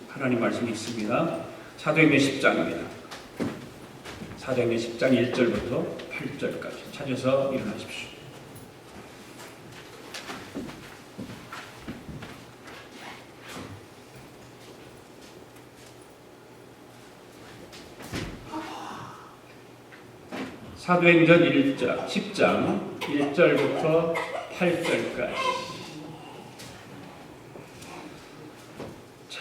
하나님 말씀이 있습니다. 사도행전 10장입니다. 사도행전 10장 1절부터 8절까지 찾아서 일어나십시오. 사도행전 10장 1절부터 8절까지. 자,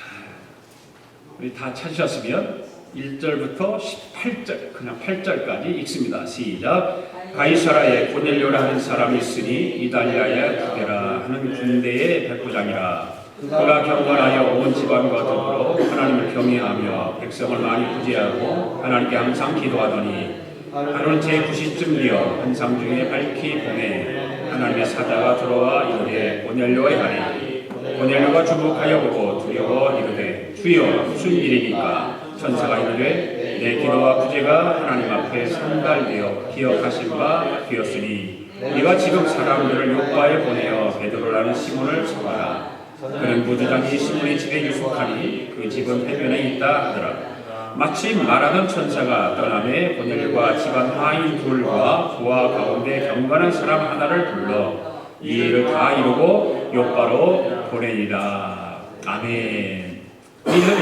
우리 다 찾으셨으면 1절부터 18절, 그냥 8절까지 읽습니다. 시작. 가이사라에 고넬료라 하는 사람이 있으니 이달리아의 부데라 하는 군대의 백부장이라. 그가 경건하여 온 지방과 더불어 하나님을 경외하며 백성을 많이 구제하고 하나님께 항상 기도하더니 하루는 제9시쯤 되어 환상 중에 밝히 보내 하나님의 사자가 들어와 이르되 고넬료에 하니 고넬료가 주목하여 보고 두려워 이르되 주여 무슨 일이니까. 천사가 이르되 내 기도와 구제가 하나님 앞에 상달되어 기억하신 바 되었으니 네가 지금 사람들을 요바에 보내어 베드로라는 시몬을 잡아라. 그는 부주장이 시몬의 집에 유숙하니 그 집은 해변에 있다 하더라. 마침 말하던 천사가 떠나매 고넬료가 집안 하인 둘과 부하 가운데 경건한 사람 하나를 불러 이 일을 다 이루고 요바로 보내니라. 아멘.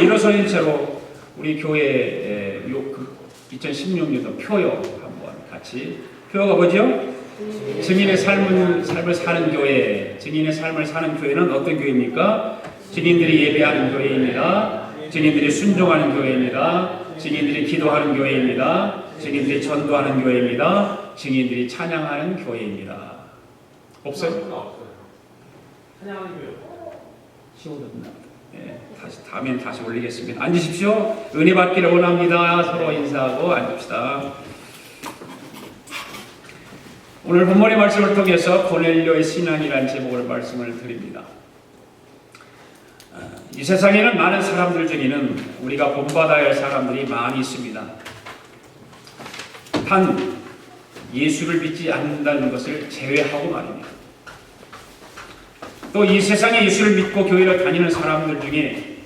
일어서는 채로 우리 교회 2016년도 표요 한번 같이. 표가 뭐죠? 증인의 삶을 사는 교회. 증인의 삶을 사는 교회는 어떤 교회입니까? 증인들이 예배하는 교회입니다. 증인들이 순종하는 교회입니다. 증인들이 기도하는 교회입니다. 증인들이 전도하는 교회입니다. 증인들이 찬양하는 교회입니다. 없어요? 찬양하는 교회. 시원하구나. 네, 다음엔 다시 올리겠습니다. 앉으십시오. 은혜 받기를 원합니다. 서로 인사하고 앉읍시다. 오늘 본문의 말씀을 통해서 고넬료의 신앙이라는 제목으로 말씀을 드립니다. 이 세상에는 많은 사람들 중에는 우리가 본받아야 할 사람들이 많이 있습니다. 단 예수를 믿지 않는다는 것을 제외하고 말입니다. 또 이 세상에 예수를 믿고 교회를 다니는 사람들 중에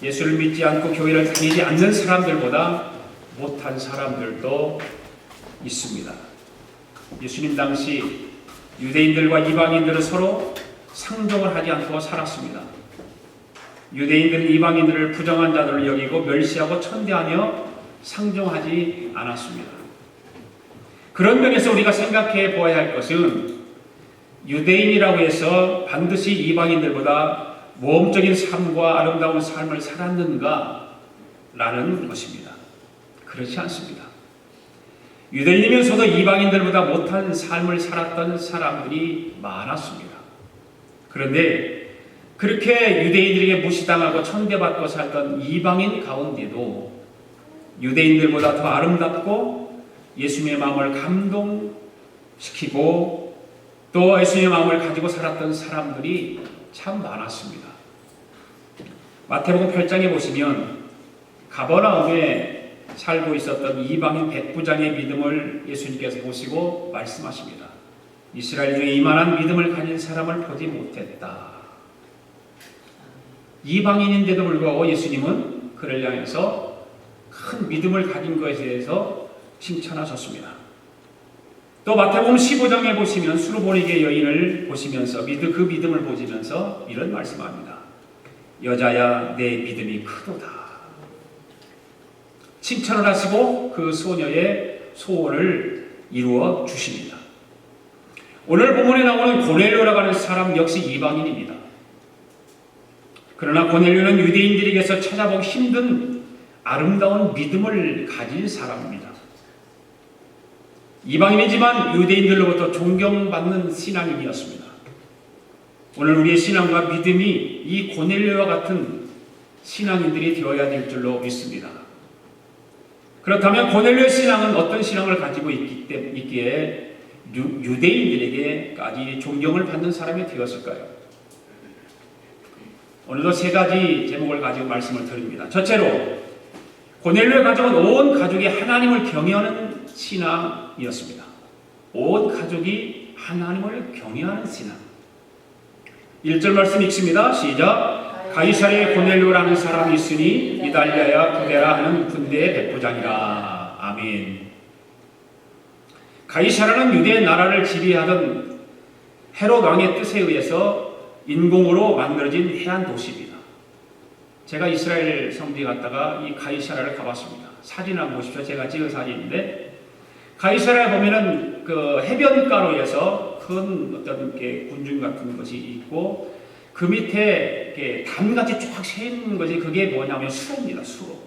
예수를 믿지 않고 교회를 다니지 않는 사람들보다 못한 사람들도 있습니다. 예수님 당시 유대인들과 이방인들은 서로 상종을 하지 않고 살았습니다. 유대인들은 이방인들을 부정한 자들을 여기고 멸시하고 천대하며 상종하지 않았습니다. 그런 면에서 우리가 생각해 보아야 할 것은 유대인이라고 해서 반드시 이방인들보다 모험적인 삶과 아름다운 삶을 살았는가? 라는 것입니다. 그렇지 않습니다. 유대인이면서도 이방인들보다 못한 삶을 살았던 사람들이 많았습니다. 그런데 그렇게 유대인들에게 무시당하고 천대받고 살던 이방인 가운데도 유대인들보다 더 아름답고 예수님의 마음을 감동시키고 또 예수님의 마음을 가지고 살았던 사람들이 참 많았습니다. 마태복음 8장에 보시면 가버나움에 살고 있었던 이방인 백부장의 믿음을 예수님께서 보시고 말씀하십니다. 이스라엘 중에 이만한 믿음을 가진 사람을 보지 못했다. 이방인인데도 불구하고 예수님은 그를 향해서 큰 믿음을 가진 것에 대해서 칭찬하셨습니다. 또 마태복음 15장에 보시면 수르보니게 여인을 보시면서 그 믿음을 보시면서 이런 말씀합니다. 여자야 내 믿음이 크도다. 칭찬을 하시고 그 소녀의 소원을 이루어 주십니다. 오늘 본문에 나오는 고넬료라고 하는 사람 역시 이방인입니다. 그러나 고넬료는 유대인들에게서 찾아보기 힘든 아름다운 믿음을 가진 사람입니다. 이방인이지만 유대인들로부터 존경받는 신앙인이었습니다. 오늘 우리의 신앙과 믿음이 이 고넬료와 같은 신앙인들이 되어야 될 줄로 믿습니다. 그렇다면 고넬료의 신앙은 어떤 신앙을 가지고 있기에 유대인들에게까지 존경을 받는 사람이 되었을까요? 오늘도 세 가지 제목을 가지고 말씀을 드립니다. 첫째로 고넬료의 가족은 온 가족이 하나님을 경외하는 신앙이었습니다. 온 가족이 하나님을 경외하는 신앙. 1절 말씀 읽습니다. 시작. 가이사랴에 고넬료라는 사람이 있으니 이달리아야 부데라 하는 군대의 백부장이라. 아멘. 가이사랴는 유대 나라를 지배하던 헤롯 왕의 뜻에 의해서 인공으로 만들어진 해안 도시입니다. 제가 이스라엘 성지에 갔다가 이 가이사랴를 가봤습니다. 사진 한번 보십시오. 제가 찍은 사진인데, 가이사랴에 보면은 그 해변가로에서 큰 어떤 게 군중 같은 것이 있고, 그 밑에 이렇게 담같이 쫙 새는 것이 그게 뭐냐면 수로입니다. 수로.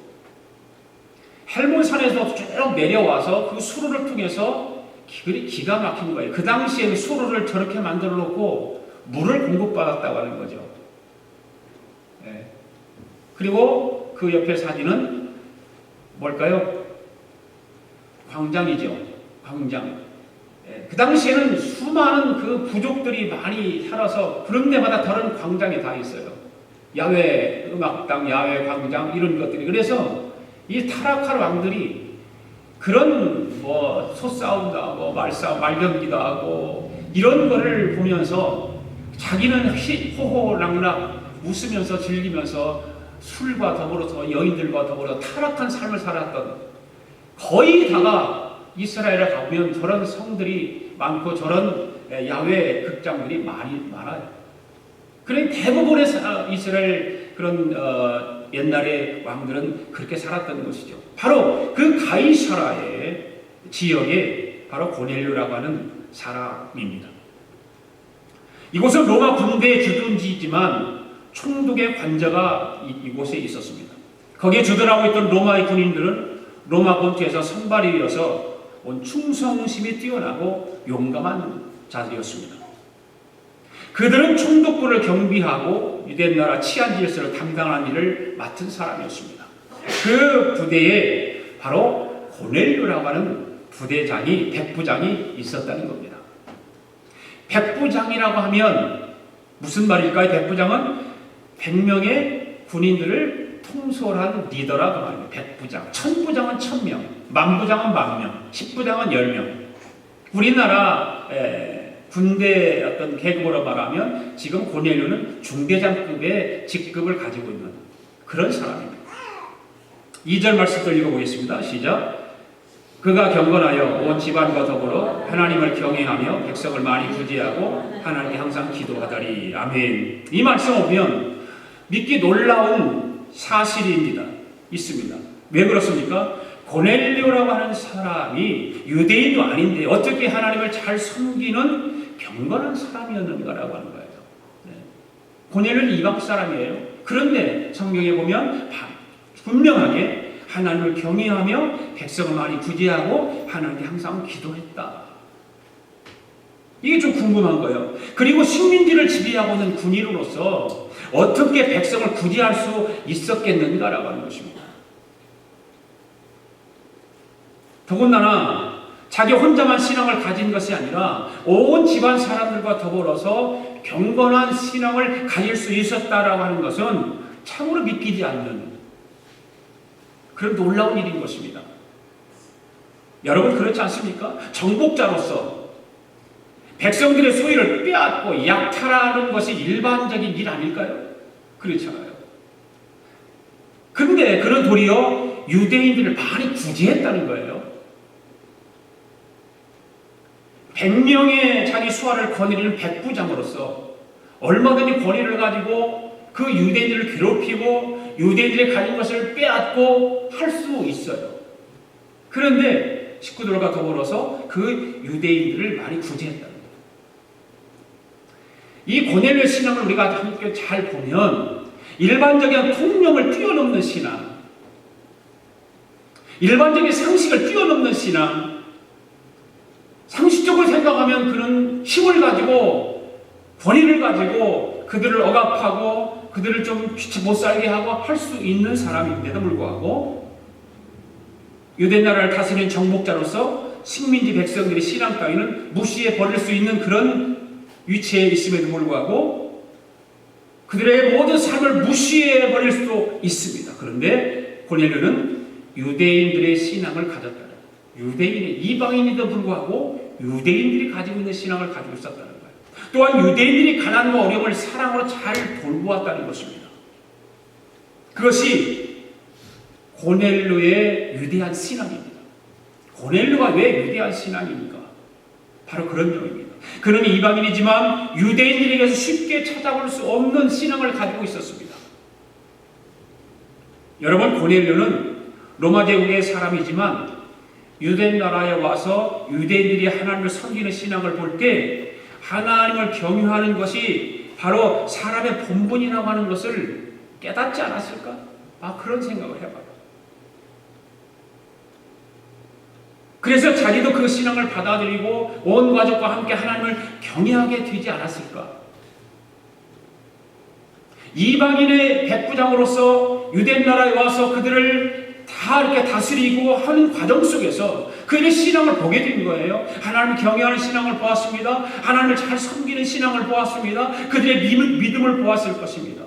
헬몬산에서 쭉 내려와서 그 수로를 통해서 기가 막힌 거예요. 그 당시에는 수로를 저렇게 만들어 놓고 물을 공급받았다고 하는 거죠. 네. 그리고 그 옆에 사진은 뭘까요? 광장이죠. 광장. 네. 그 당시에는 수많은 그 부족들이 많이 살아서 그런 데마다 다른 광장이 다 있어요. 야외 음악당, 야외 광장 이런 것들이. 그래서 이 타락할 왕들이 그런 뭐 소싸움도 하고 말경기도 하고 이런 거를 보면서 자기는 호호락락 웃으면서 즐기면서 술과 더불어서 여인들과 더불어 타락한 삶을 살았던, 거의 다가 이스라엘에 가보면 저런 성들이 많고 저런 야외 극장들이 많아요. 그러니 대부분의 이스라엘 그런 옛날의 왕들은 그렇게 살았던 것이죠. 바로 그 가이사랴의 지역에 바로 고넬료라고 하는 사람입니다. 이곳은 로마 군대의 주둔지이지만 총독의 관저가 이곳에 있었습니다. 거기에 주둔하고 있던 로마의 군인들은 로마 본토에서 선발이 이어서 온 충성심이 뛰어나고 용감한 자들이었습니다. 그들은 총독부를 경비하고 유대 나라 치안 질서를 담당하는 일을 맡은 사람이었습니다. 그 부대에 바로 고넬료라고 하는 부대장이, 백부장이 있었다는 겁니다. 백부장이라고 하면 무슨 말일까요? 백부장은 100명의 군인들을 통솔한 리더라고 말합니다. 백부장. 1000부장은 1000명, 만부장은 10,000명, 10부장은 10명. 우리나라 군대 어떤 계급으로 말하면 지금 고넬료는 중대장급의 직급을 가지고 있는 그런 사람입니다. 2절 말씀을 읽어보겠습니다. 시작. 그가 경건하여 온 집안과 더불어 하나님을 경외하며 백성을 많이 구제하고 하나님께 항상 기도하다리. 아멘. 이 말씀 보면 믿기 놀라운 사실입니다. 있습니다. 왜 그렇습니까? 고넬료라고 하는 사람이 유대인도 아닌데 어떻게 하나님을 잘 섬기는 경건한 사람이었는가라고 하는 거예요. 네. 고넬료는 이방 사람이에요. 그런데 성경에 보면 분명하게 하나님을 경외하며 백성을 많이 구제하고 하나님께 항상 기도했다. 이게 좀 궁금한 거예요. 그리고 식민지를 지배하고 있는 군인으로서 어떻게 백성을 구제할 수 있었겠는가라고 하는 것입니다. 더군다나 자기 혼자만 신앙을 가진 것이 아니라 온 집안 사람들과 더불어서 경건한 신앙을 가질 수 있었다라고 하는 것은 참으로 믿기지 않는 그런 놀라운 일인 것입니다. 여러분 그렇지 않습니까? 정복자로서 백성들의 소유를 빼앗고 약탈하는 것이 일반적인 일 아닐까요? 그렇잖아요. 그런데 그는 도리어 유대인들을 많이 구제했다는 거예요. 100명의 자기 수하를 거느리는 백부장으로서 얼마든지 권위를 가지고 그 유대인들을 괴롭히고 유대인들이 가진 것을 빼앗고 할 수 있어요. 그런데 식구들과 더불어서 그 유대인들을 많이 구제했다는 거예요. 이 고넬료 신앙을 우리가 함께 잘 보면 일반적인 통념을 뛰어넘는 신앙, 일반적인 상식을 뛰어넘는 신앙, 상식적으로 생각하면 그는 힘을 가지고 권위를 가지고 그들을 억압하고 그들을 좀 못 살게 하고 할 수 있는 사람인데도 불구하고 유대 나라를 다스리는 정복자로서 식민지 백성들의 신앙 따위는 무시해 버릴 수 있는 그런 위치에 있음에도 불구하고 그들의 모든 삶을 무시해 버릴 수도 있습니다. 그런데 고넬료는 유대인들의 신앙을 가졌다. 유대인의 이방인에도 불구하고 유대인들이 가지고 있는 신앙을 가지고 있었다는 거예요. 또한 유대인들이 가난과 어려움을 사랑으로 잘 돌보았다는 것입니다. 그것이 고넬료의 위대한 신앙입니다. 고넬료가 왜 위대한 신앙입니까? 바로 그런 점입니다. 그는 이방인이지만 유대인들에게서 쉽게 찾아볼 수 없는 신앙을 가지고 있었습니다. 여러분, 고넬료는 로마 제국의 사람이지만 유대 나라에 와서 유대인들이 하나님을 섬기는 신앙을 볼 때 하나님을 경유하는 것이 바로 사람의 본분이라고 하는 것을 깨닫지 않았을까? 그런 생각을 해봐요. 그래서 자기도 그 신앙을 받아들이고 온 가족과 함께 하나님을 경외하게 되지 않았을까? 이방인의 백부장으로서 유대 나라에 와서 그들을 다 이렇게 다스리고 하는 과정 속에서 그들의 신앙을 보게 된 거예요. 하나님을 경외하는 신앙을 보았습니다. 하나님을 잘 섬기는 신앙을 보았습니다. 그들의 믿음을 보았을 것입니다.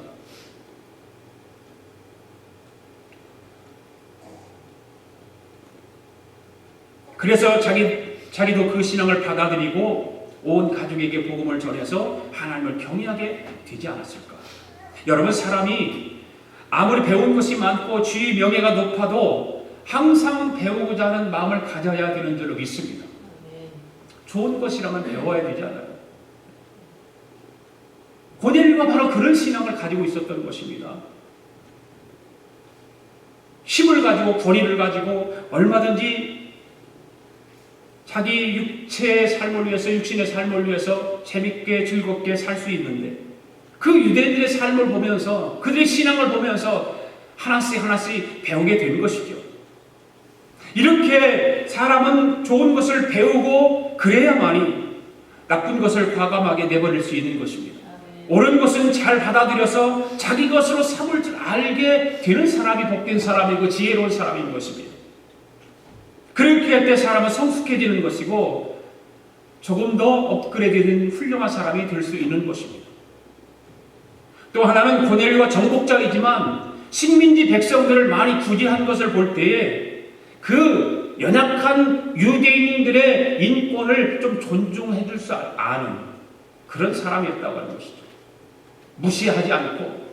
그래서 자기도 그 신앙을 받아들이고 온 가족에게 복음을 전해서 하나님을 경외하게 되지 않았을까? 여러분, 사람이 아무리 배운 것이 많고 지위 명예가 높아도 항상 배우고자 하는 마음을 가져야 되는 줄로 믿습니다. 좋은 것이라면 배워야 되지 않아요? 고넬료가 바로 그런 신앙을 가지고 있었던 것입니다. 힘을 가지고 권위를 가지고 얼마든지 자기 육체의 삶을 위해서, 육신의 삶을 위해서 재밌게 즐겁게 살 수 있는데 그 유대인들의 삶을 보면서 그들의 신앙을 보면서 하나씩 배우게 된 것이죠. 이렇게 사람은 좋은 것을 배우고 그래야만이 나쁜 것을 과감하게 내버릴 수 있는 것입니다. 옳은 것은 잘 받아들여서 자기 것으로 삼을 줄 알게 되는 사람이 복된 사람이고 지혜로운 사람인 것입니다. 그렇게 할 때 사람은 성숙해지는 것이고 조금 더 업그레이드된 훌륭한 사람이 될 수 있는 것입니다. 또 하나는 고넬료가 정복자이지만 식민지 백성들을 많이 구제한 것을 볼 때에 그 연약한 유대인들의 인권을 좀 존중해 줄 수 아는 그런 사람이었다고 하는 것이죠. 무시하지 않고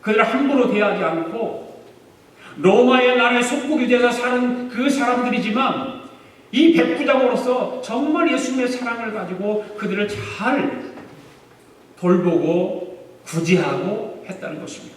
그들을 함부로 대하지 않고 로마의 나라의 속국이 되어서 사는 그 사람들이지만 이 백부장으로서 정말 예수님의 사랑을 가지고 그들을 잘 돌보고 구제하고 했다는 것입니다.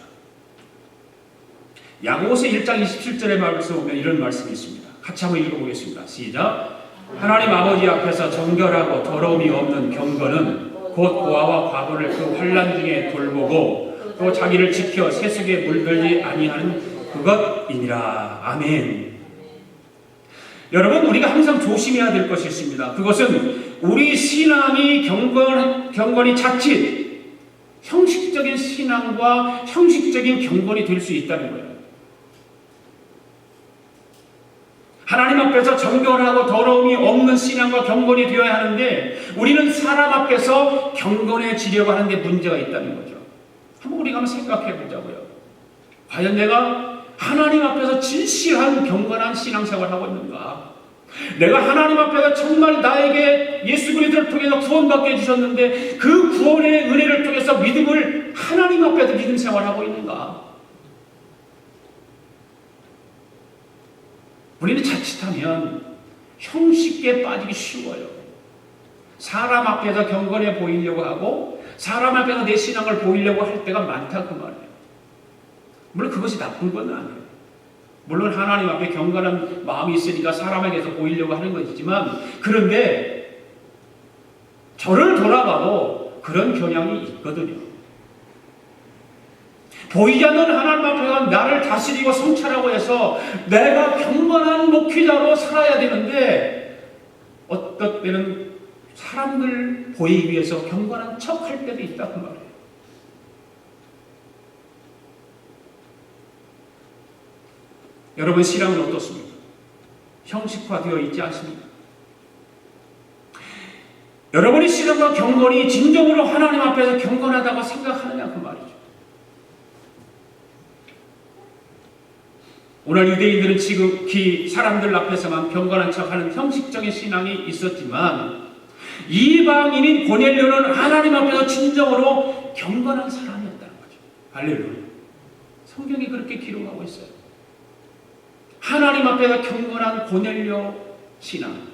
야고보서 1장 27절의 말씀을 보면 이런 말씀이 있습니다. 같이 한번 읽어보겠습니다. 시작. 하나님 아버지 앞에서 정결하고 더러움이 없는 경건은 곧 고아와 과부를 그 환난 중에 돌보고 또 자기를 지켜 세속에 물들지 아니하는 그것이니라. 아멘. 여러분, 우리가 항상 조심해야 될 것이 있습니다. 그것은 우리 신앙이 경건이 자칫 형식적인 신앙과 형식적인 경건이 될 수 있다는 거예요. 하나님 앞에서 정결하고 더러움이 없는 신앙과 경건이 되어야 하는데 우리는 사람 앞에서 경건해지려고 하는데 문제가 있다는 거죠. 한번 우리가 한번 생각해 보자고요. 과연 내가 하나님 앞에서 진실한 경건한 신앙생활을 하고 있는가? 내가 하나님 앞에서 정말 나에게 예수 그리스도를 통해서 구원받게 해주셨는데 그 구원의 은혜를 통해서 믿음을 하나님 앞에서 믿음 생활하고 있는가? 우리는 자칫하면 형식에 빠지기 쉬워요. 사람 앞에서 경건해 보이려고 하고 사람 앞에서 내 신앙을 보이려고 할 때가 많다 그 말이에요. 물론 그것이 나쁜 건 아니에요. 물론 하나님 앞에 경건한 마음이 있으니까 사람에게서 보이려고 하는 것이지만 그런데 저를 돌아봐도 그런 경향이 있거든요. 보이지 않는 하나님 앞에서 나를 다스리고 성찰하고 해서 내가 경건한 목회자로 살아야 되는데 어떤 때는 사람들 보이기 위해서 경건한 척할 때도 있다 그 말이에요. 여러분, 신앙은 어떻습니까? 형식화되어 있지 않습니까? 여러분의 신앙과 경건이 진정으로 하나님 앞에서 경건하다고 생각하느냐 그 말이죠. 오늘 유대인들은 지극히 사람들 앞에서만 경건한 척하는 형식적인 신앙이 있었지만 이방인인 고넬료는 하나님 앞에서 진정으로 경건한 사람이었다는 거죠. 할렐루야. 성경이 그렇게 기록하고 있어요. 하나님 앞에서 경건한 고넬료 신앙.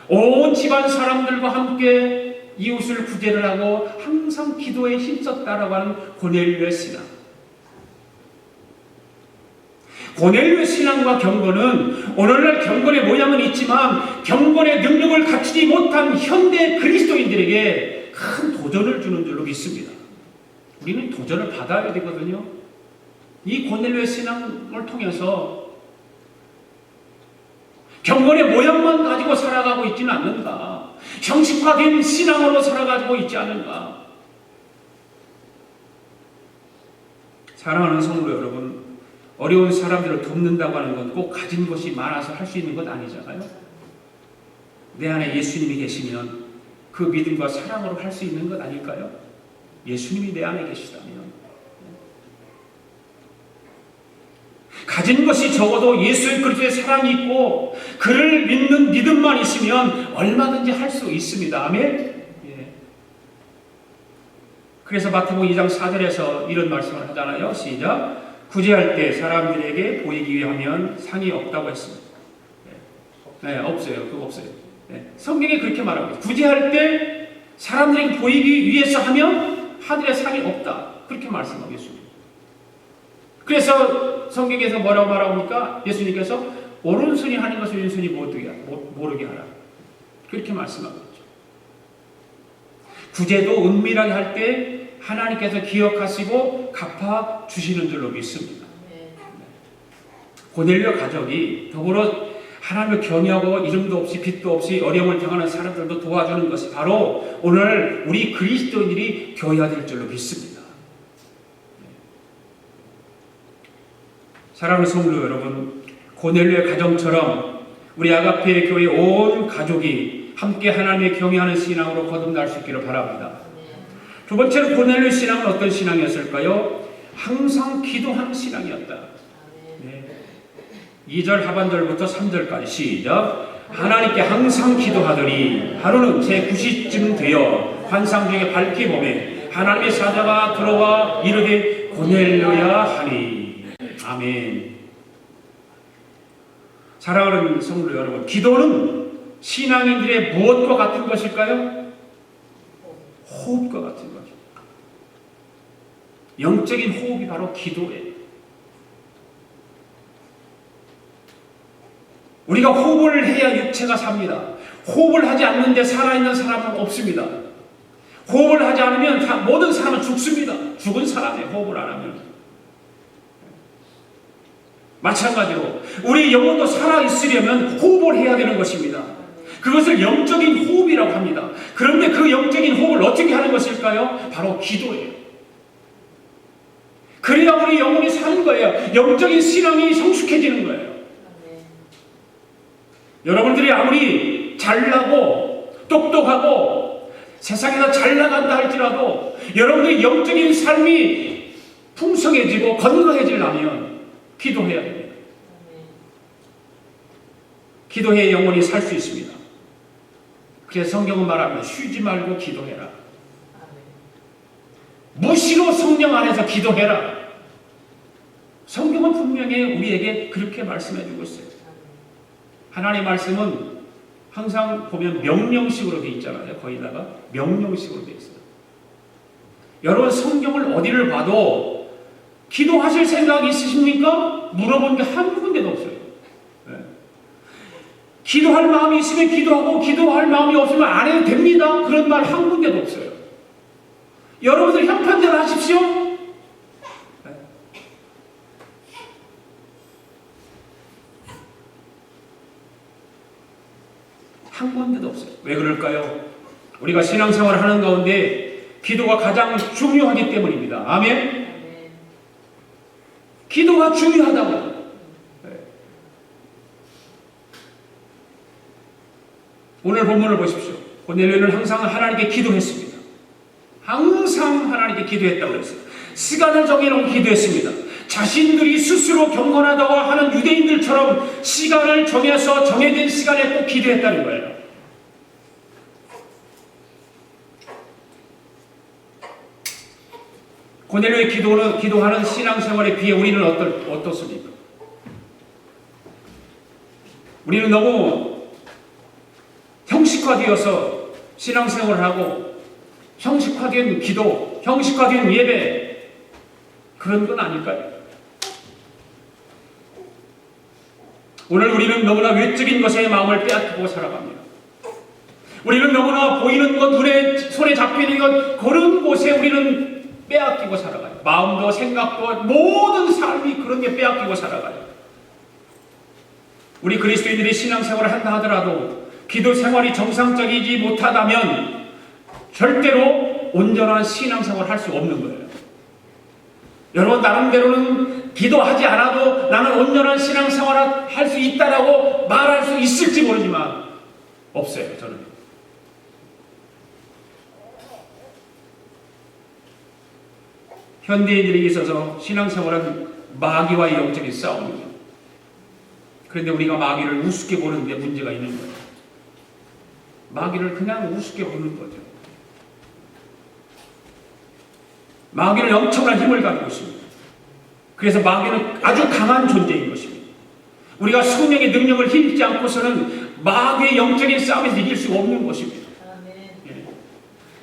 온 집안 사람들과 함께 이웃을 구제를 하고 항상 기도에 힘썼다라고 하는 고넬료의 신앙. 고넬료의 신앙과 경건은 오늘날 경건의 모양은 있지만 경건의 능력을 갖추지 못한 현대 그리스도인들에게 큰 도전을 주는 줄로 믿습니다. 우리는 도전을 받아야 되거든요. 이 고넬료의 신앙을 통해서 경건의 모양만 가지고 살아가고 있지는 않는가. 형식화된 신앙으로 살아가고 있지 않은가. 사랑하는 성도 여러분, 어려운 사람들을 돕는다고 하는 건 꼭 가진 것이 많아서 할 수 있는 건 아니잖아요. 내 안에 예수님이 계시면 그 믿음과 사랑으로 할 수 있는 것 아닐까요? 예수님이 내 안에 계시다면. 가진 것이 적어도 예수 그리스도의 사랑이 있고 그를 믿는 믿음만 있으면 얼마든지 할 수 있습니다. 아멘. 예. 그래서 마태복음 2장 4절에서 이런 말씀을 하잖아요. 시작. 구제할 때 사람들에게 보이기 위하면 상이 없다고 했습니다. 네, 없어요. 그거 없어요. 네, 성경에 그렇게 말하고 있어요. 구제할 때 사람들에게 보이기 위해서 하면 하늘에 상이 없다. 그렇게 말씀하고 있습니다. 그래서 성경에서 뭐라고 말합니까? 예수님께서 오른손이 하는 것을 왼손이 모르게 하라. 그렇게 말씀하고 있죠. 구제도 은밀하게 할 때 하나님께서 기억하시고 갚아주시는 줄로 믿습니다. 고넬료 가족이 더불어 하나님을 경외하고 이름도 없이 빛도 없이 어려움을 당하는 사람들도 도와주는 것이 바로 오늘 우리 그리스도인들이 교회가 될 줄로 믿습니다. 사랑하는 성도 여러분, 고넬료의 가정처럼 우리 아가페 교회 온 가족이 함께 하나님의 경외하는 신앙으로 거듭날 수 있기를 바랍니다. 두 번째로 고넬료 신앙은 어떤 신앙이었을까요? 항상 기도하는 신앙이었다. 네. 2절 하반절부터 3절까지 시작. 하나님께 항상 기도하더니 하루는 제 9시쯤 되어 환상 중에 밝히 보매 하나님의 사자가 들어와 이르되 고넬료야 하니. 아멘. 사랑하는 성도 여러분, 기도는 신앙인들의 무엇과 같은 것일까요? 호흡과 같은 것입니다. 영적인 호흡이 바로 기도예요. 우리가 호흡을 해야 육체가 삽니다. 호흡을 하지 않는데 살아있는 사람은 없습니다. 호흡을 하지 않으면 모든 사람은 죽습니다. 죽은 사람이에요. 호흡을 안 하면. 마찬가지로 우리 영혼도 살아있으려면 호흡을 해야 되는 것입니다. 그것을 영적인 호흡이라고 합니다. 그런데 그 영적인 호흡을 어떻게 하는 것일까요? 바로 기도예요. 그래야 우리 영혼이 사는 거예요. 영적인 신앙이 성숙해지는 거예요. 여러분들이 아무리 잘나고 똑똑하고 세상에서 잘 나간다 할지라도 여러분들의 영적인 삶이 풍성해지고 건강해지려면 기도해야 됩니다. 기도해야 영혼이 살 수 있습니다. 그래서 성경은 말합니다. 쉬지 말고 기도해라. 무시로 성령 안에서 기도해라. 성경은 분명히 우리에게 그렇게 말씀해 주고 있어요. 하나님의 말씀은 항상 보면 명령식으로 되어 있잖아요. 거기다가 명령식으로 되어 있어요. 여러분 성경을 어디를 봐도 기도하실 생각이 있으십니까? 물어본 게 한 군데도 없어요. 네. 기도할 마음이 있으면 기도하고 기도할 마음이 없으면 안 해도 됩니다. 그런 말 한 군데도 없어요. 여러분들 형편대로 하십시오. 네. 한 군데도 없어요. 왜 그럴까요? 우리가 신앙생활을 하는 가운데 기도가 가장 중요하기 때문입니다. 아멘? 기도가 중요하다고요. 네. 오늘 본문을 보십시오. 고넬료는 항상 하나님께 기도했습니다. 항상 하나님께 기도했다고 했어요. 시간을 정해놓고 기도했습니다. 자신들이 스스로 경건하다고 하는 유대인들처럼 시간을 정해서 정해진 시간에 꼭 기도했다는 거예요. 고넬료의 기도하는 신앙생활에 비해 우리는 어떻습니까? 우리는 너무 형식화되어서 신앙생활을 하고 형식화된 기도, 형식화된 예배 그런 건 아닐까요? 오늘 우리는 너무나 외적인 것에 마음을 빼앗기고 살아갑니다. 우리는 너무나 보이는 것, 손에 잡히는 것 그런 곳에 우리는 빼앗기고 살아가요. 마음도 생각도 모든 삶이 그런 게 빼앗기고 살아가요. 우리 그리스도인들이 신앙생활을 한다 하더라도 기도 생활이 정상적이지 못하다면 절대로 온전한 신앙생활을 할 수 없는 거예요. 여러분 나름대로는 기도하지 않아도 나는 온전한 신앙생활을 할 수 있다라고 말할 수 있을지 모르지만 없어요. 저는. 현대인들에게 있어서 신앙생활은 마귀와의 영적인 싸움이에요. 그런데 우리가 마귀를 우습게 보는 데 문제가 있는 거예요. 마귀를 그냥 우습게 보는 거죠. 마귀는 엄청난 힘을 가지고 있습니다. 그래서 마귀는 아주 강한 존재인 것입니다. 우리가 성령의 능력을 힘입지 않고서는 마귀의 영적인 싸움에서 이길 수 없는 것입니다.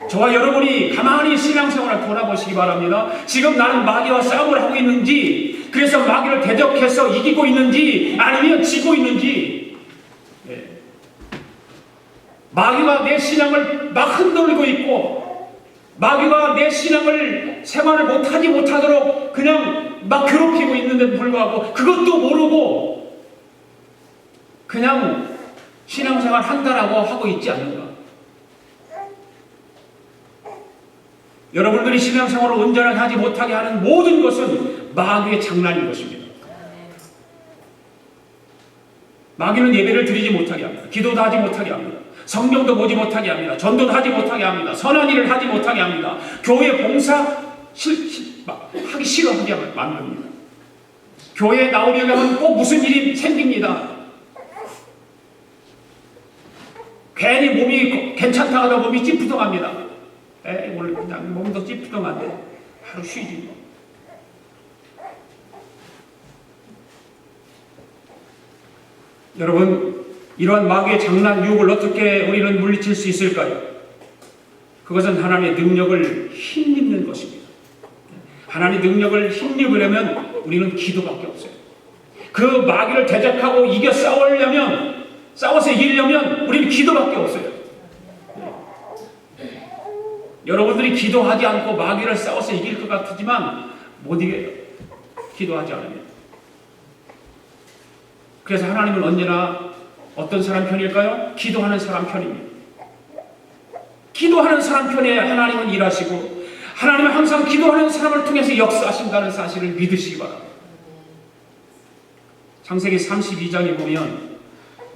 저와 여러분이 가만히 신앙생활을 돌아보시기 바랍니다. 지금 나는 마귀와 싸움을 하고 있는지, 그래서 마귀를 대적해서 이기고 있는지, 아니면 지고 있는지, 마귀가 내 신앙을 막 흔들고 있고, 마귀가 내 신앙을 생활을 못하도록 그냥 막 괴롭히고 있는데도 불구하고, 그것도 모르고, 그냥 신앙생활 한다라고 하고 있지 않는가. 여러분들이 신앙생활을 온전하게 하지 못하게 하는 모든 것은 마귀의 장난인 것입니다. 마귀는 예배를 드리지 못하게 합니다. 기도도 하지 못하게 합니다. 성경도 보지 못하게 합니다. 전도도 하지 못하게 합니다. 선한 일을 하지 못하게 합니다. 교회 봉사 하기 싫어하게 만듭니다. 교회에 나오려고 하면 꼭 무슨 일이 생깁니다. 괜히 몸이 괜찮다 하다 몸이 찌푸둥합니다. 오늘 그냥 몸도 찌푸둥한데 하루 쉬지 뭐. 여러분, 이러한 마귀의 장난 유혹을 어떻게 우리는 물리칠 수 있을까요? 그것은 하나님의 능력을 힘입는 것입니다. 하나님의 능력을 힘입으려면 우리는 기도밖에 없어요. 그 마귀를 대적하고 이겨 싸워서 이기려면 우리는 기도밖에 없어요. 여러분들이 기도하지 않고 마귀를 싸워서 이길 것 같지만 못 이겨요. 기도하지 않으면. 그래서 하나님은 언제나 어떤 사람 편일까요? 기도하는 사람 편입니다. 기도하는 사람 편에 하나님은 일하시고 하나님은 항상 기도하는 사람을 통해서 역사하신다는 사실을 믿으시기 바랍니다. 창세기 32장에 보면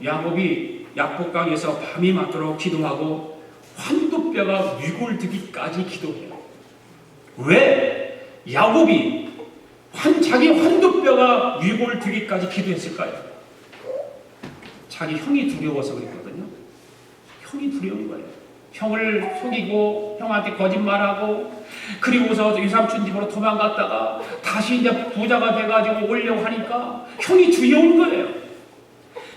야곱이 약복강에서 밤이 맞도록 기도하고 환두뼈가 위골드기까지 기도해요. 왜 야곱이 자기 환두뼈가 위골드기까지 기도했을까요? 자기 형이 두려워서 그랬거든요. 형이 두려운 거예요. 형을 속이고 형한테 거짓말하고 그리고서 유삼촌 집으로 도망갔다가 다시 이제 부자가 돼가지고 오려고 하니까 형이 두려운 거예요.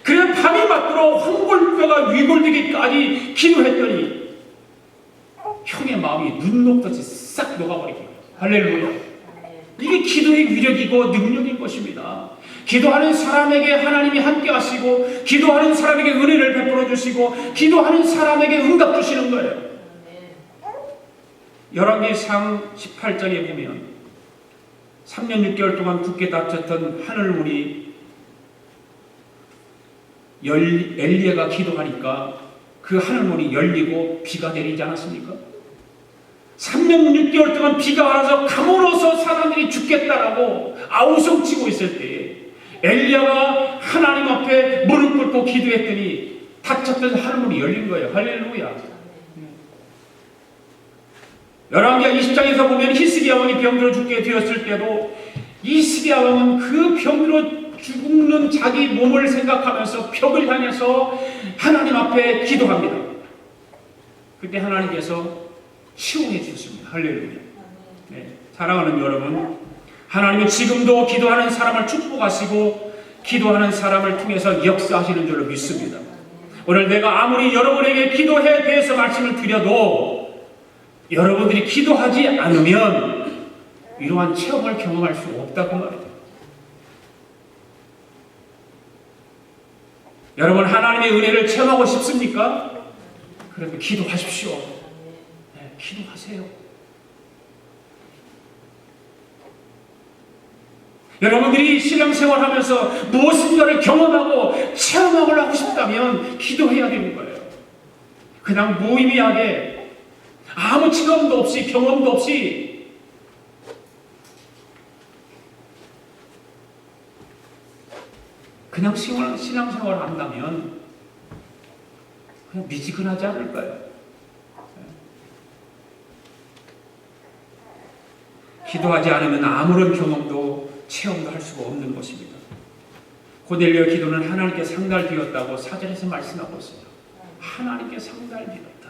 그래 밤이 맞도록 환골뼈가 위골되기까지 기도했더니 형의 마음이 눈 녹듯이 싹 녹아버리고 할렐루야. 이게 기도의 위력이고 능력인 것입니다. 기도하는 사람에게 하나님이 함께 하시고 기도하는 사람에게 은혜를 베풀어 주시고 기도하는 사람에게 응답 주시는 거예요. 열왕기상 18장에 보면 3년 6개월 동안 굳게 닫혔던 하늘문이 엘리야가 기도하니까 그 하늘문이 열리고 비가 내리지 않았습니까? 3년 6개월 동안 비가 와서 가물어서 사람들이 죽겠다라고 아우성치고 있을 때에 엘리야가 하나님 앞에 무릎 꿇고 기도했더니 닫혔던 하늘문이 열린 거예요. 할렐루야. 열왕기하 20장에서 보면 히스기야 왕이 병들어 죽게 되었을 때도 히스기야 왕은 그 병으로 죽는 자기 몸을 생각하면서 벽을 향해서 하나님 앞에 기도합니다. 그때 하나님께서 치유해 주셨습니다. 할렐루야. 네. 사랑하는 여러분, 하나님은 지금도 기도하는 사람을 축복하시고 기도하는 사람을 통해서 역사하시는 줄로 믿습니다. 오늘 내가 아무리 여러분에게 기도에 대해서 말씀을 드려도 여러분들이 기도하지 않으면 이러한 체험을 경험할 수 없다고 말이에요. 여러분, 하나님의 은혜를 체험하고 싶습니까? 그러면 기도하십시오. 네, 기도하세요. 여러분들이 신앙생활 하면서 무엇인가를 경험하고 체험하고 하고 싶다면 기도해야 되는 거예요. 그냥 무의미하게 아무 체험도 없이 경험도 없이 그냥 신앙생활 한다면 그냥 미지근하지 않을까요? 기도하지 않으면 아무런 경험도 체험도 할 수가 없는 것입니다. 고넬료 기도는 하나님께 상달되었다고 사절에서 말씀하고 있습니다. 하나님께 상달되었다.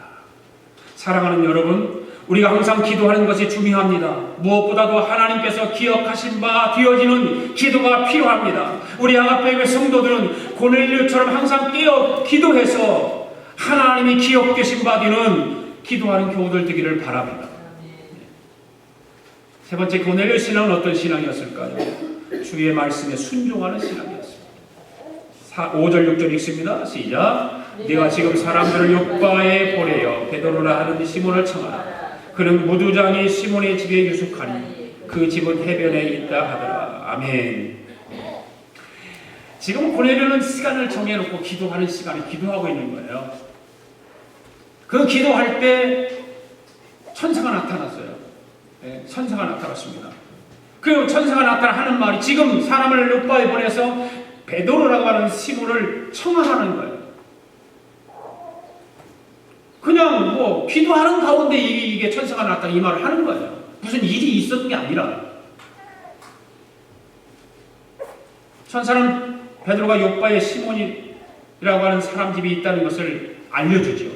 사랑하는 여러분, 우리가 항상 기도하는 것이 중요합니다. 무엇보다도 하나님께서 기억하신 바 되어지는 기도가 필요합니다. 우리 아가페의 성도들은 고넬료처럼 항상 깨어 기도해서 하나님이 기억되신 바 되는 기도하는 교우들 되기를 바랍니다. 세 번째, 고넬료 신앙은 어떤 신앙이었을까요? 주의 말씀에 순종하는 신앙이었습니다. 5절 6절 읽습니다. 시작. 네가 지금 사람들을 요바에 보내어 베드로라 하는 시몬을 청하라. 그는 무두장이 시몬의 집에 유숙하니 그 집은 해변에 있다 하더라. 아멘. 지금 고넬료는 시간을 정해놓고 기도하는 시간에 기도하고 있는 거예요. 그 기도할 때 천사가 나타났어요. 네, 천사가 나타났습니다. 그 천사가 나타나 하는 말이 지금 사람을 요바에 보내서 베드로라고 하는 시몬을 청하라는 거예요. 그냥 뭐 기도하는 가운데 이게 천사가 나타나 이 말을 하는 거예요. 무슨 일이 있었던 게 아니라. 천사는 베드로가 요바에 시몬이라고 하는 사람 집이 있다는 것을 알려주죠.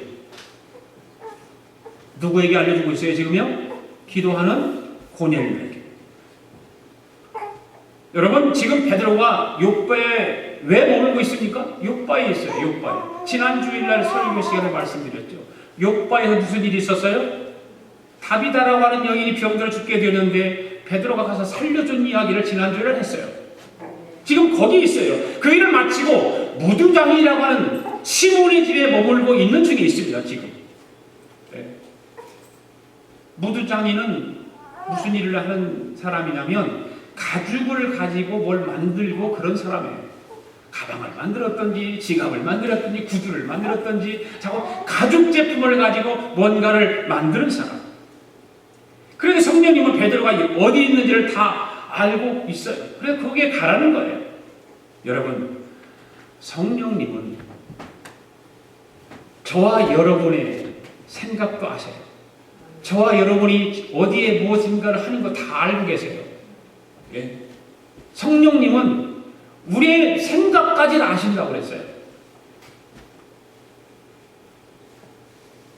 누구에게 알려주고 있어요 지금요? 기도하는 고넬료에게. 여러분, 지금 베드로가 요바에 왜 머물고 있습니까? 요바에 있어요. 요바에. 지난 주일날 설교 시간에 말씀드렸죠. 요바에서 무슨 일이 있었어요? 다비다라고 하는 여인이 병들어 죽게 되는데 베드로가 가서 살려준 이야기를 지난 주일날 했어요. 지금 거기 있어요. 그 일을 마치고 무두장이라고 하는 시몬의 집에 머물고 있는 중에 있습니다. 지금. 네. 무두장이는 무슨 일을 하는 사람이냐면 가죽을 가지고 뭘 만들고 그런 사람이에요. 가방을 만들었던지 지갑을 만들었던지 구두를 만들었던지 자꾸 가죽 제품을 가지고 뭔가를 만드는 사람. 그래서 성령님은 베드로가 어디 있는지를 다 알고 있어요. 그래서 거기에 가라는 거예요. 여러분, 성령님은 저와 여러분의 생각도 아세요. 저와 여러분이 어디에 무엇인가를 하는 거 다 알고 계세요. 예? 성령님은 우리의 생각까지는 아신다고 그랬어요.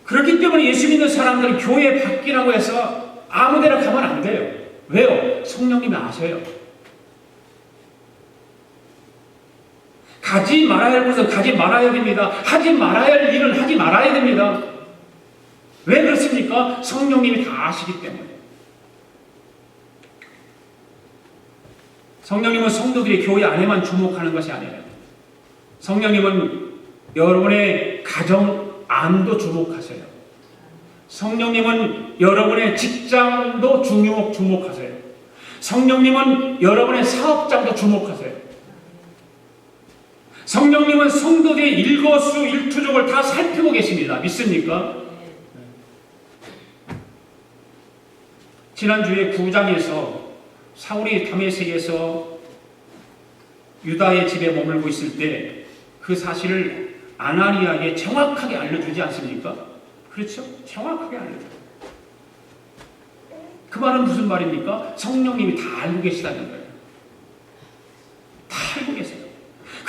그렇기 때문에 예수 믿는 사람들은 교회 밖이라고 해서 아무 데나 가면 안 돼요. 왜요? 성령님이 아셔요. 가지 말아야 할 것은 가지 말아야 됩니다. 하지 말아야 할 일은 하지 말아야 됩니다. 왜 그렇습니까? 성령님이 다 아시기 때문에. 성령님은 성도들이 교회 안에만 주목하는 것이 아니에요. 성령님은 여러분의 가정 안도 주목하세요. 성령님은 여러분의 직장도 주목하세요. 성령님은 여러분의 사업장도 주목하세요. 성령님은 성도들의 일거수일투족을 다 살피고 계십니다. 믿습니까? 지난주에 9장에서 사울이 다메섹에서 유다의 집에 머물고 있을 때 그 사실을 아나니아에게 정확하게 알려주지 않습니까? 그렇죠? 정확하게 알려줘요. 그 말은 무슨 말입니까? 성령님이 다 알고 계시다는 거예요. 다 알고 계세요.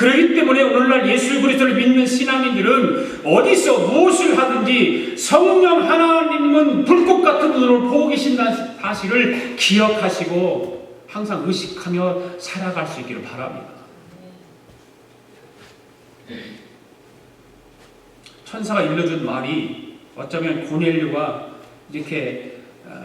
그렇기 때문에 오늘날 예수 그리스도를 믿는 신앙인들은 어디서 무엇을 하든지 성령 하나님은 불꽃 같은 눈으로 보고 계신다는 사실을 기억하시고 항상 의식하며 살아갈 수 있기를 바랍니다. 천사가 일러준 말이 어쩌면 고넬료가 이렇게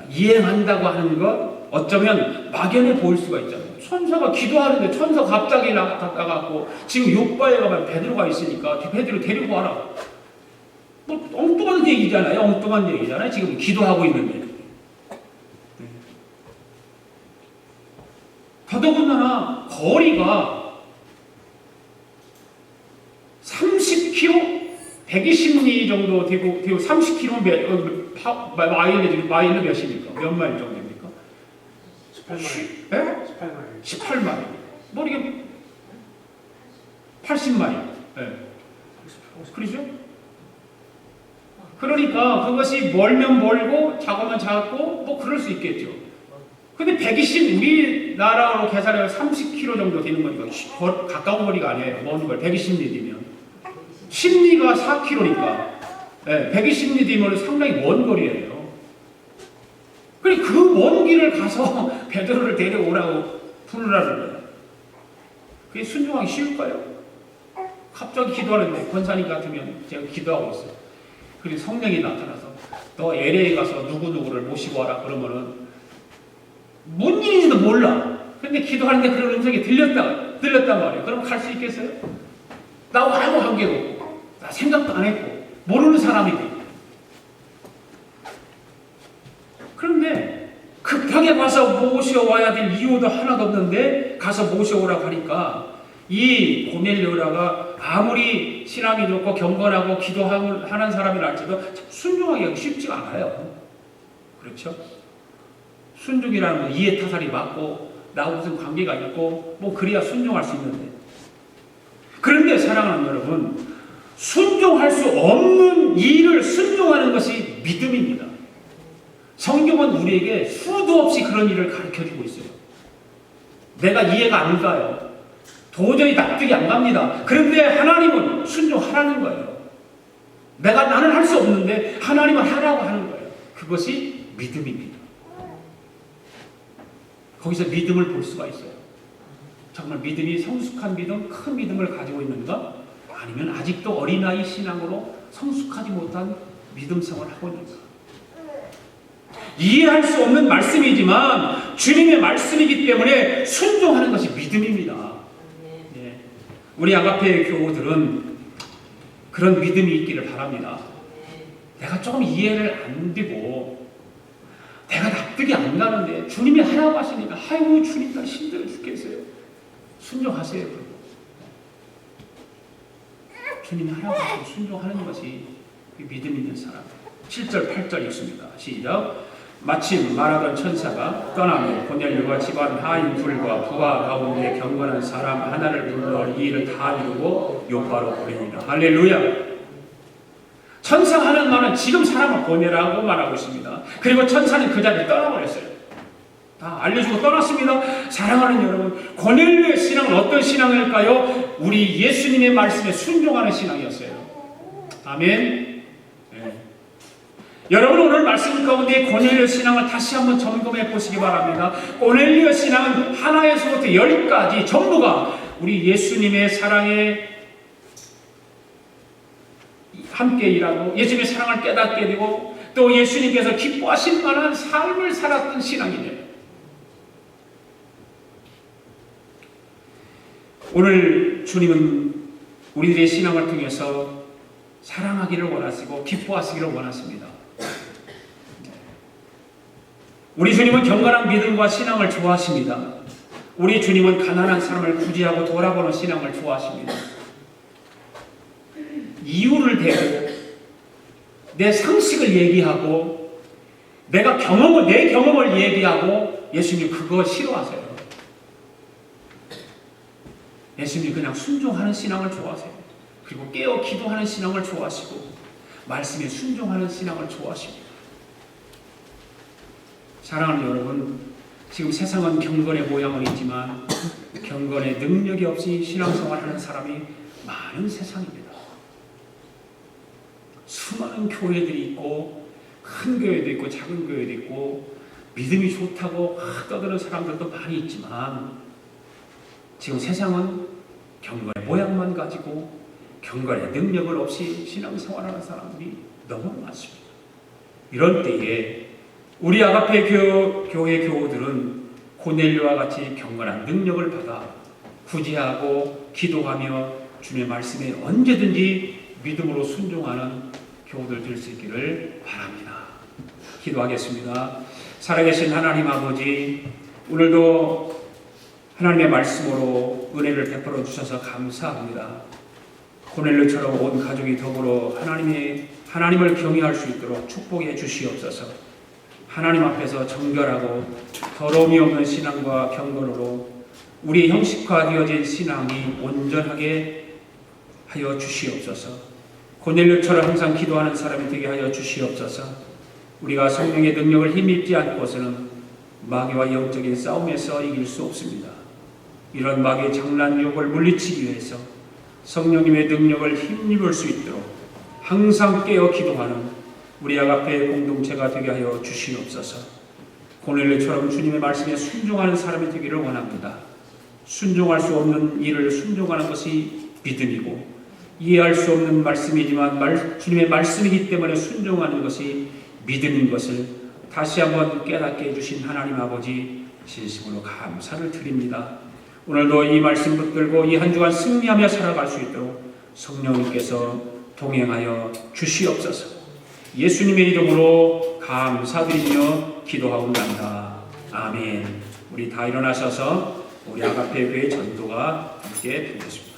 이행한다고 하는 것 어쩌면 막연해 보일 수가 있잖아요. 천사가 기도하는데 천사가 갑자기 나타나갖고 지금 요바에 가면 베드로가 있으니까 베드로 데리고 와라. 뭐 엉뚱한 얘기잖아요. 엉뚱한 얘기잖아요. 지금 기도하고 있는데. 더더군다나 거리가 30km, 120리 정도 되고 30km 마일은 몇입니까? 몇 마일 정도 됩니까? 18마일. 네? 18마일. 뭐 이게 80마일. 네. 그러죠? 그러니까 그것이 멀면 멀고 작으면 작고 뭐 그럴 수 있겠죠. 근데 120 우리나라로 계산하면 30km 정도 되는 거니까 가까운 거리가 아니에요. 먼 걸 120리면 10리가 4km니까 120리 뒤면 상당히 먼 거리예요. 그래 그 먼 길을 가서 베드로를 데려오라고 부르라는 거예요. 그게 순종하기 쉬울까요? 갑자기 기도하는데 권사님 같으면 제가 기도하고 있어요. 그리고 성령이 나타나서 너 LA 가서 누구누구를 모시고 와라 그러면은 뭔 일인지도 몰라. 근데 기도하는데 그런 음성이 들렸단 말이에요. 그럼 갈 수 있겠어요? 나하고 아무 관계도 없고 나 생각도 안 했고 모르는 사람이고. 그런데 급하게 가서 모셔와야 될 이유도 하나도 없는데 가서 모셔오라고 하니까 이 고넬료라가 아무리 신앙이 좋고 경건하고 기도하는 사람이랄지도 순종하기가 쉽지가 않아요. 그렇죠? 순종이라는 건 이해 타살이 맞고 나하고 무슨 관계가 있고 뭐 그래야 순종할 수 있는데, 그런데 사랑하는 여러분, 순종할 수 없는 일을 순종하는 것이 믿음입니다. 성경은 우리에게 수도 없이 그런 일을 가르쳐주고 있어요. 내가 이해가 안 가요. 도저히 납득이 안 갑니다. 그런데 하나님은 순종하라는 거예요. 나는 할 수 없는데 하나님은 하라고 하는 거예요. 그것이 믿음입니다. 거기서 믿음을 볼 수가 있어요. 정말 믿음이 성숙한 믿음, 큰 믿음을 가지고 있는가? 아니면 아직도 어린아이 신앙으로 성숙하지 못한 믿음생활을 하고 있는가? 이해할 수 없는 말씀이지만 주님의 말씀이기 때문에 순종하는 것이 믿음입니다. 네. 우리 아가페 교우들은 그런 믿음이 있기를 바랍니다. 내가 조금 이해를 안 되고 내가 납득이 안 가는데 주님이 하라고 하시니까 아이고 주님 나 힘들어 죽겠어요. 순종하세요. 주님이 하라고 하시고 순종하는 것이 믿음 있는 사람. 7절 8절 읽습니다. 시작. 마침 말하던 천사가 떠나며 고넬료와 집안 하인 둘과 부하 가운데 경건한 사람 하나를 불러 이 일을 다 이루고 요바로 보내니라. 할렐루야. 천사가 하는 말은 지금 사람을 보내라고 말하고 있습니다. 그리고 천사는 그 자리를 떠나버렸어요. 다 알려주고 떠났습니다. 사랑하는 여러분, 고넬료의 신앙은 어떤 신앙일까요? 우리 예수님의 말씀에 순종하는 신앙이었어요. 아멘. 여러분 오늘 말씀 가운데 고넬료 신앙을 다시 한번 점검해 보시기 바랍니다. 고넬료 신앙은 하나에서부터 10까지 전부가 우리 예수님의 사랑에 함께 일하고 예수님의 사랑을 깨닫게 되고 또 예수님께서 기뻐하실 만한 삶을 살았던 신앙이에요. 오늘 주님은 우리들의 신앙을 통해서 사랑하기를 원하시고 기뻐하시기를 원하십니다. 우리 주님은 경건한 믿음과 신앙을 좋아하십니다. 우리 주님은 가난한 사람을 구제하고 돌아보는 신앙을 좋아하십니다. 이유를 대고 내 상식을 얘기하고 내 경험을 얘기하고 예수님 그거 싫어하세요. 예수님 그냥 순종하는 신앙을 좋아하세요. 그리고 깨어 기도하는 신앙을 좋아하시고 말씀에 순종하는 신앙을 좋아하십니다. 사랑하는 여러분, 지금 세상은 경건의 모양은 있지만 경건의 능력이 없이 신앙생활하는 사람이 많은 세상입니다. 수많은 교회들이 있고 큰 교회도 있고 작은 교회도 있고 믿음이 좋다고 떠드는 사람들도 많이 있지만 지금 세상은 경건의 모양만 가지고 경건의 능력을 없이 신앙생활하는 사람들이 너무 많습니다. 이런 때에 우리 아가페 교회 교우들은 고넬료와 같이 경건한 능력을 받아 구제하고 기도하며 주님의 말씀에 언제든지 믿음으로 순종하는 교우들 될 수 있기를 바랍니다. 기도하겠습니다. 살아계신 하나님 아버지, 오늘도 하나님의 말씀으로 은혜를 베풀어 주셔서 감사합니다. 고넬료처럼 온 가족이 더불어 하나님을 경외할 수 있도록 축복해 주시옵소서. 하나님 앞에서 정결하고 더러움이 없는 신앙과 경건으로 우리 형식화되어진 신앙이 온전하게 하여 주시옵소서. 고넬료처럼 항상 기도하는 사람이 되게 하여 주시옵소서. 우리가 성령의 능력을 힘입지 않고서는 마귀와 영적인 싸움에서 이길 수 없습니다. 이런 마귀의 장난 유혹을 물리치기 위해서 성령님의 능력을 힘입을 수 있도록 항상 깨어 기도하는 우리 아가페의 공동체가 되게 하여 주시옵소서. 고넬료처럼 주님의 말씀에 순종하는 사람이 되기를 원합니다. 순종할 수 없는 일을 순종하는 것이 믿음이고 이해할 수 없는 말씀이지만 주님의 말씀이기 때문에 순종하는 것이 믿음인 것을 다시 한번 깨닫게 해주신 하나님 아버지 진심으로 감사를 드립니다. 오늘도 이 말씀 붙들고 이 한 주간 승리하며 살아갈 수 있도록 성령님께서 동행하여 주시옵소서. 예수님의 이름으로 감사드리며 기도하옵나이다. 아멘. 우리 다 일어나셔서 우리 아가페 교회 전도가 함께 되겠습니다.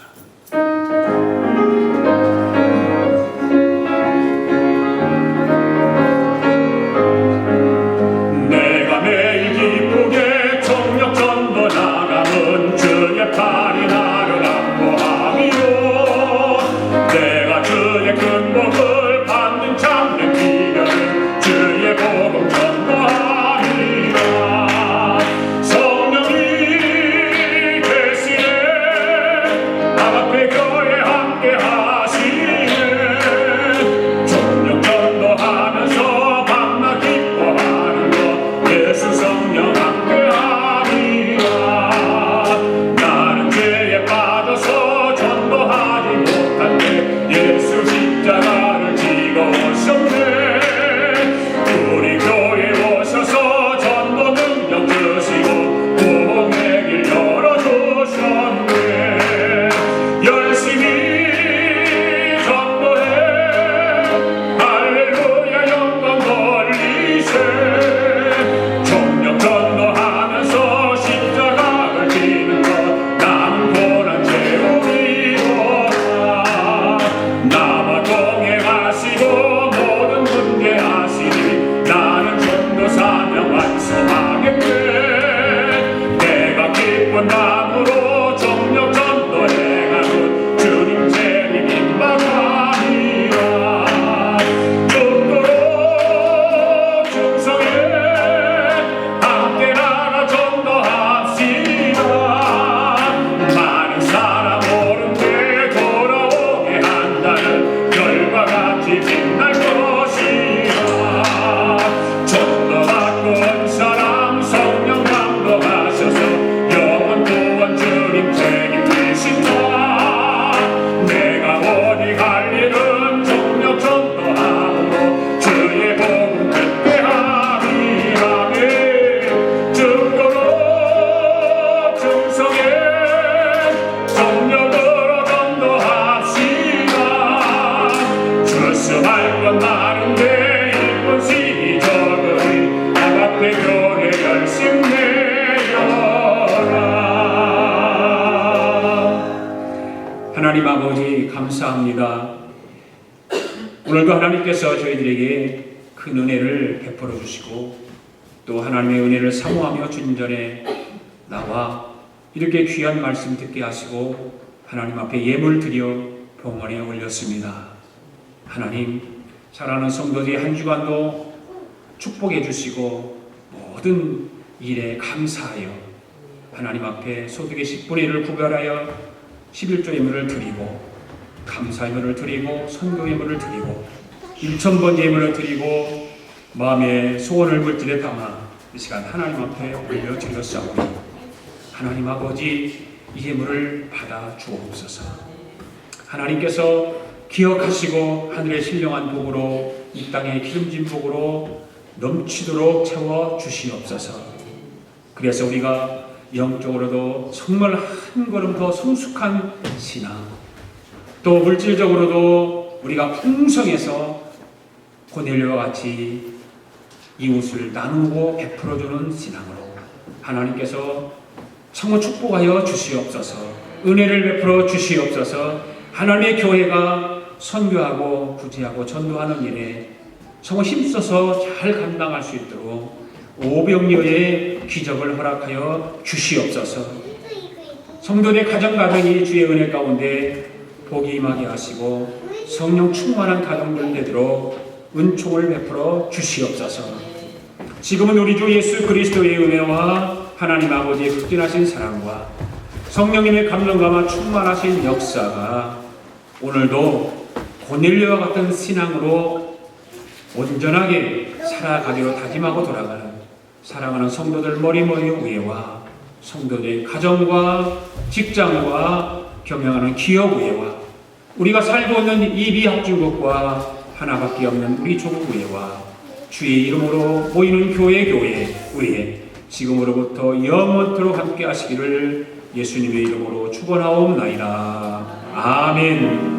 내가 매일 기쁘게 정력 전도 나가면 주의 팔이 나를 안보하리요. 내가 주의 큰 복을 받는 참된 비결을 주의 복음 전도하리라. 성령이 계시네 아가페 교회 함께 하시네. 정령 전도하면서 밤낮 기뻐하는 것 예수 성령 함께 하리라. 나는 죄에 빠져서 전도하지 못한데 예수 십자가를 지고 오셨네. 우리 교회 오셔서 전도 능력 주시고 복의 길 열어주셨네. 열심히 전도해 할렐루야 영광 돌리세. 정령 전도하면서 십자가를 지는 것 나는 고난 제목이로다. 나와 동행하시고 모든 문제 하시니 나는 전도 사명 완수하겠네. 내가 기쁜 마음으로 정령 전도 행하면 주님 재림 임박하리라. 죽도록 충성해 함께 나가 전도합시다. 많은 사람 오른데 돌아오게 한다는 별과 같이 빛날 것이라. 전도받고 온 사람 성령 감동하셔서 영원 또한 주님 책임지신다. 내가 어디 갈 일은 정력 전도함으로 주의 복음 듣게 하리라. 죽도록 충성해 성령으로 전도합시다. 주승할 건 많은데 일본 시기 적으니 아가페 교회 열심 내려라. 하나님 아버지 감사합니다. 오늘도 하나님께서 저희들에게 큰 은혜를 베풀어 주시고 또 하나님의 은혜를 사모하며 주님 전에 나와 이렇게 귀한 말씀 듣게 하시고 하나님 앞에 예물 드려 봉헌에 올렸습니다. 하나님, 사랑하는 성도들이 한 주간도 축복해 주시고 모든 일에 감사하여 하나님 앞에 소득의 10분의 1을 구별하여 11조 예물을 드리고 감사 예물을 드리고 선교 예물을 드리고 1,000번 예물을 드리고 마음의 소원을 물질에 담아 이 시간 하나님 앞에 올려드렸사오니 하나님 아버지 이 예물을 받아 주옵소서. 하나님께서 기억하시고 하늘의 신령한 복으로 이 땅의 기름진 복으로 넘치도록 채워 주시옵소서. 그래서 우리가 영적으로도 정말 한 걸음 더 성숙한 신앙, 또 물질적으로도 우리가 풍성해서 고넬료와 같이 이웃을 나누고 베풀어주는 신앙으로 하나님께서 정말 축복하여 주시옵소서. 은혜를 베풀어 주시옵소서. 하나님의 교회가 선교하고 구제하고 전도하는 일에 정말 힘써서 잘 감당할 수 있도록 오병이어의 기적을 허락하여 주시옵소서. 성도의 가정가정이 주의 은혜 가운데 복이 임하게 하시고 성령 충만한 가정들 되도록 은총을 베풀어 주시옵소서. 지금은 우리 주 예수 그리스도의 은혜와 하나님 아버지의 극진하신 사랑과 성령님의 감동감화 충만하신 역사가 오늘도 고넬료와 같은 신앙으로 온전하게 살아가기로 다짐하고 돌아가는 사랑하는 성도들 머리머리 위에와 성도들의 가정과 직장과 경영하는 기업 위에와 우리가 살고 있는 이 미합중국과 하나밖에 없는 우리 조국 위에와 주의 이름으로 모이는 교회 위에 지금으로부터 영원토록 함께 하시기를 예수님의 이름으로 축원하옵나이다. 아멘.